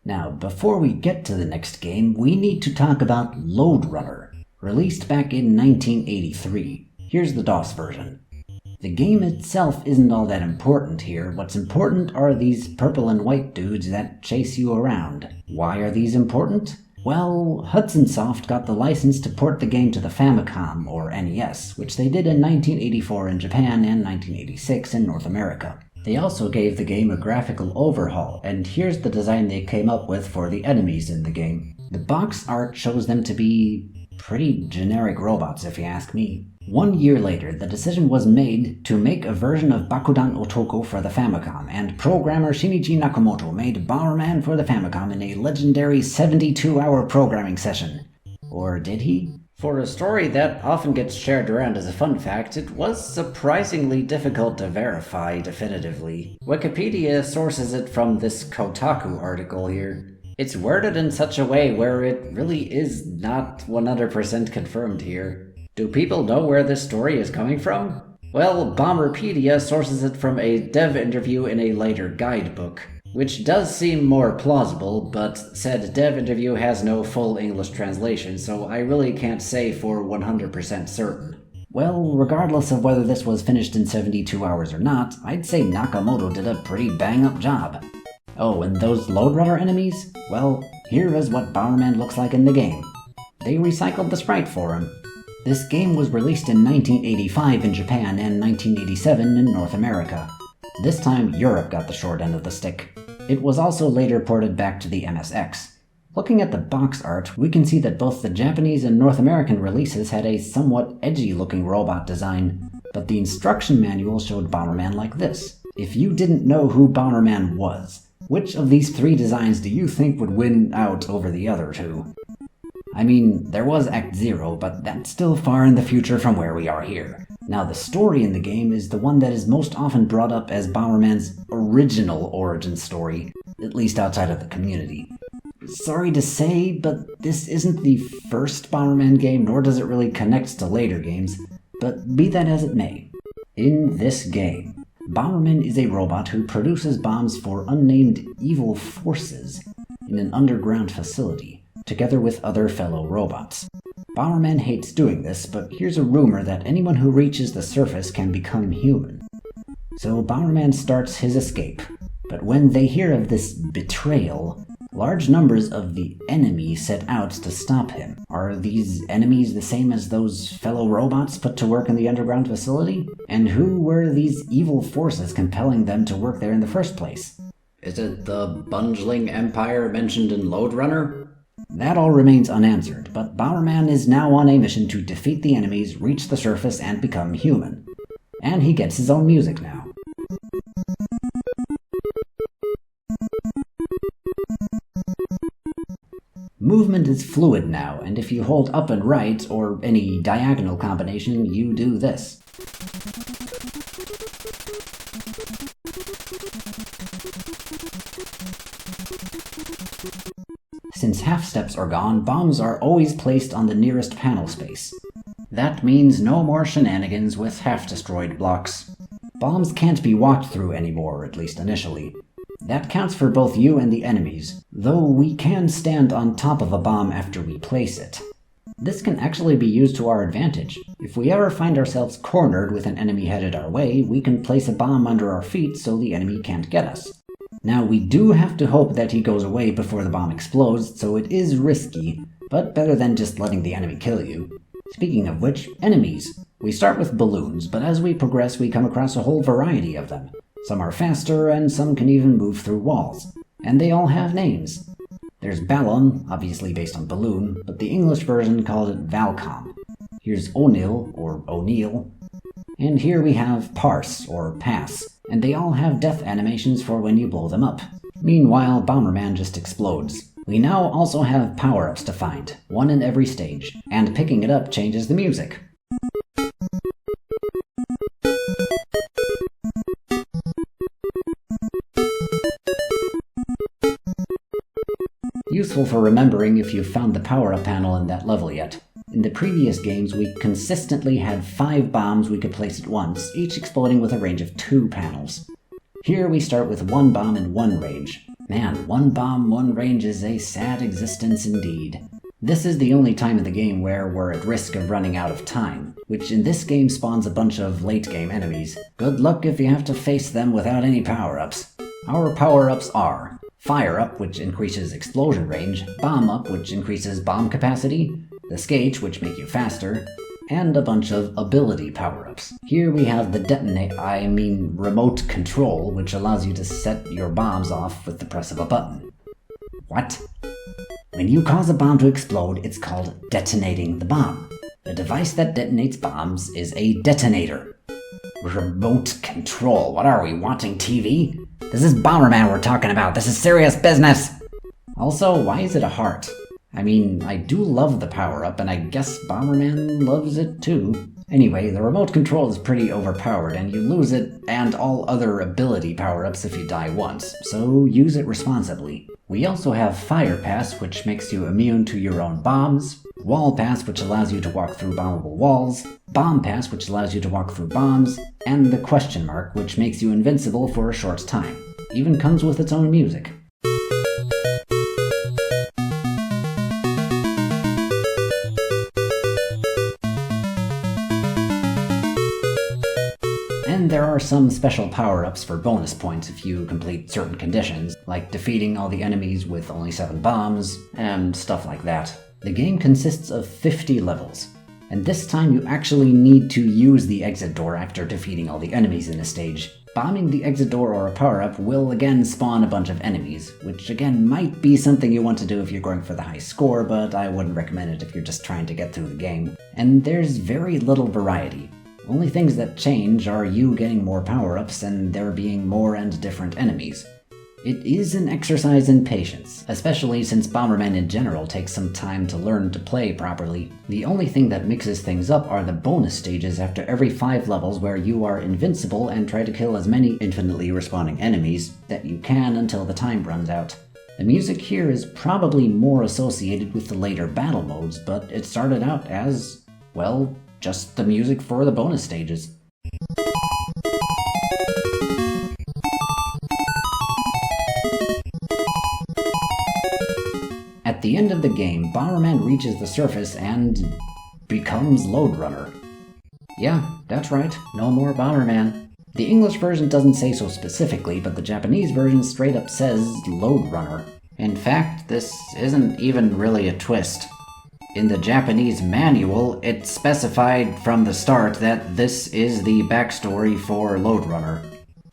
Now, before we get to the next game, we need to talk about Lode Runner, released back in 1983. Here's the DOS version. The game itself isn't all that important here. What's important are these purple and white dudes that chase you around. Why are these important? Well, Hudson Soft got the license to port the game to the Famicom, or NES, which they did in 1984 in Japan and 1986 in North America. They also gave the game a graphical overhaul, and here's the design they came up with for the enemies in the game. The box art shows them to be pretty generic robots, if you ask me. 1 year later, the decision was made to make a version of Bakudan Otoko for the Famicom, and programmer Shinichi Nakamoto made Bomberman for the Famicom in a legendary 72-hour programming session. Or did he? For a story that often gets shared around as a fun fact, it was surprisingly difficult to verify definitively. Wikipedia sources it from this Kotaku article here. It's worded in such a way where it really is not 100% confirmed here. Do people know where this story is coming from? Well, Bomberpedia sources it from a dev interview in a later guidebook, which does seem more plausible, but said dev interview has no full English translation, so I really can't say for 100% certain. Well, regardless of whether this was finished in 72 hours or not, I'd say Nakamoto did a pretty bang-up job. Oh, and those Lode Runner enemies? Well, here is what Bomberman looks like in the game. They recycled the sprite for him. This game was released in 1985 in Japan and 1987 in North America. This time, Europe got the short end of the stick. It was also later ported back to the MSX. Looking at the box art, we can see that both the Japanese and North American releases had a somewhat edgy-looking robot design, but the instruction manual showed Bomberman like this. If you didn't know who Bomberman was, which of these three designs do you think would win out over the other two? I mean, there was Act Zero, but that's still far in the future from where we are here. Now, the story in the game is the one that is most often brought up as Bomberman's original origin story, at least outside of the community. Sorry to say, but this isn't the first Bomberman game, nor does it really connect to later games, but be that as it may. In this game, Bomberman is a robot who produces bombs for unnamed evil forces in an underground facility, together with other fellow robots. Bomberman hates doing this, but here's a rumor that anyone who reaches the surface can become human. So Bomberman starts his escape, but when they hear of this betrayal, large numbers of the enemy set out to stop him. Are these enemies the same as those fellow robots put to work in the underground facility? And who were these evil forces compelling them to work there in the first place? Is it the Bungling Empire mentioned in Lode Runner? That all remains unanswered, but Bomberman is now on a mission to defeat the enemies, reach the surface, and become human. And he gets his own music now. Movement is fluid now, and if you hold up and right, or any diagonal combination, you do this. Since half-steps are gone, bombs are always placed on the nearest panel space. That means no more shenanigans with half-destroyed blocks. Bombs can't be walked through anymore, at least initially. That counts for both you and the enemies, though we can stand on top of a bomb after we place it. This can actually be used to our advantage. If we ever find ourselves cornered with an enemy headed our way, we can place a bomb under our feet so the enemy can't get us. Now, we do have to hope that he goes away before the bomb explodes, so it is risky, but better than just letting the enemy kill you. Speaking of which, enemies. We start with balloons, but as we progress we come across a whole variety of them. Some are faster, and some can even move through walls. And they all have names. There's Ballon, obviously based on balloon, but the English version called it Valcom. Here's O'Neill, or O'Neill. And here we have Parse, or Pass, and they all have death animations for when you blow them up. Meanwhile, Bomberman just explodes. We now also have power-ups to find, one in every stage, and picking it up changes the music. Useful for remembering if you've found the power-up panel in that level yet. In the previous games, we consistently had 5 bombs we could place at once, each exploding with a range of 2 panels. Here we start with 1 bomb in one range, Man, one bomb, one range is a sad existence indeed. This is the only time in the game where we're at risk of running out of time, which in this game spawns a bunch of late-game enemies. Good luck if you have to face them without any power-ups. Our power-ups are Fire Up, which increases explosion range, Bomb Up, which increases bomb capacity, the Skate, which make you faster, and a bunch of ability power-ups. Here we have the remote control, which allows you to set your bombs off with the press of a button. What? When you cause a bomb to explode, it's called detonating the bomb. The device that detonates bombs is a detonator. Remote control. What are we, watching TV? This is Bomberman we're talking about. This is serious business! Also, why is it a heart? I mean, I do love the power-up, and I guess Bomberman loves it too. Anyway, the remote control is pretty overpowered, and you lose it and all other ability power-ups if you die once, so use it responsibly. We also have Firepass, which makes you immune to your own bombs, Wall Pass, which allows you to walk through bombable walls, Bomb Pass, which allows you to walk through bombs, and the question mark, which makes you invincible for a short time. Even comes with its own music. And there are some special power-ups for bonus points if you complete certain conditions, like defeating all the enemies with only 7 bombs, and stuff like that. The game consists of 50 levels, and this time you actually need to use the exit door after defeating all the enemies in a stage. Bombing the exit door or a power-up will again spawn a bunch of enemies, which again might be something you want to do if you're going for the high score, but I wouldn't recommend it if you're just trying to get through the game. And there's very little variety. Only things that change are you getting more power-ups and there being more and different enemies. It is an exercise in patience, especially since Bomberman in general takes some time to learn to play properly. The only thing that mixes things up are the bonus stages after every 5 levels where you are invincible and try to kill as many infinitely respawning enemies that you can until the time runs out. The music here is probably more associated with the later battle modes, but it started out as, well, just the music for the bonus stages. At the end of the game, Bomberman reaches the surface and becomes Lode Runner. Yeah, that's right, no more Bomberman. The English version doesn't say so specifically, but the Japanese version straight up says Lode Runner. In fact, this isn't even really a twist. In the Japanese manual, it specified from the start that this is the backstory for Lode Runner.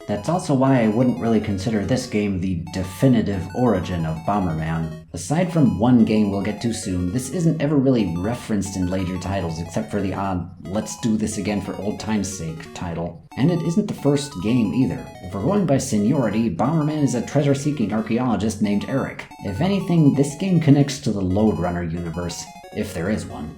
That's also why I wouldn't really consider this game the definitive origin of Bomberman. Aside from one game we'll get to soon, this isn't ever really referenced in later titles except for the odd "let's do this again for old time's sake" title. And it isn't the first game either. If we're going by seniority, Bomberman is a treasure-seeking archaeologist named Eric. If anything, this game connects to the Lode Runner universe, if there is one.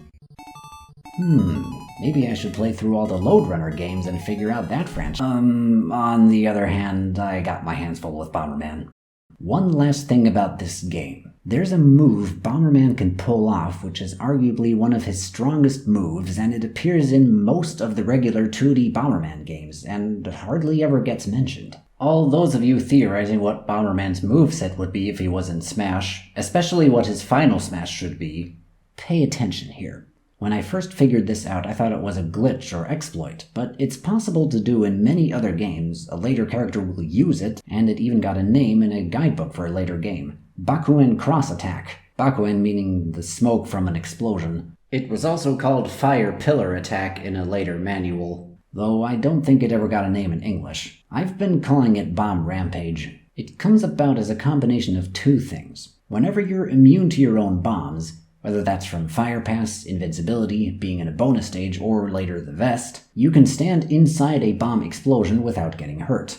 Maybe I should play through all the Lode Runner games and figure out that franchise. On the other hand, I got my hands full with Bomberman. One last thing about this game. There's a move Bomberman can pull off which is arguably one of his strongest moves, and it appears in most of the regular 2D Bomberman games, and hardly ever gets mentioned. All those of you theorizing what Bomberman's moveset would be if he was in Smash, especially what his final Smash should be, pay attention here. When I first figured this out, I thought it was a glitch or exploit, but it's possible to do in many other games. A later character will use it, and it even got a name in a guidebook for a later game. Bakuin Cross Attack. Bakuin meaning the smoke from an explosion. It was also called Fire Pillar Attack in a later manual, though I don't think it ever got a name in English. I've been calling it Bomb Rampage. It comes about as a combination of two things. Whenever you're immune to your own bombs, whether that's from Firepass, invincibility, being in a bonus stage, or later the vest, you can stand inside a bomb explosion without getting hurt.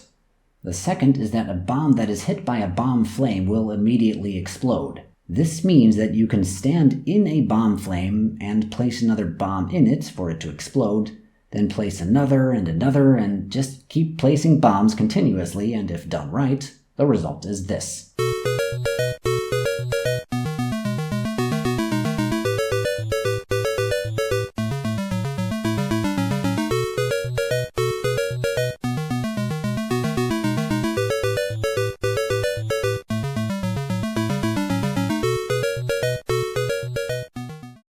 The second is that a bomb that is hit by a bomb flame will immediately explode. This means that you can stand in a bomb flame and place another bomb in it for it to explode, then place another, and just keep placing bombs continuously, and if done right, the result is this.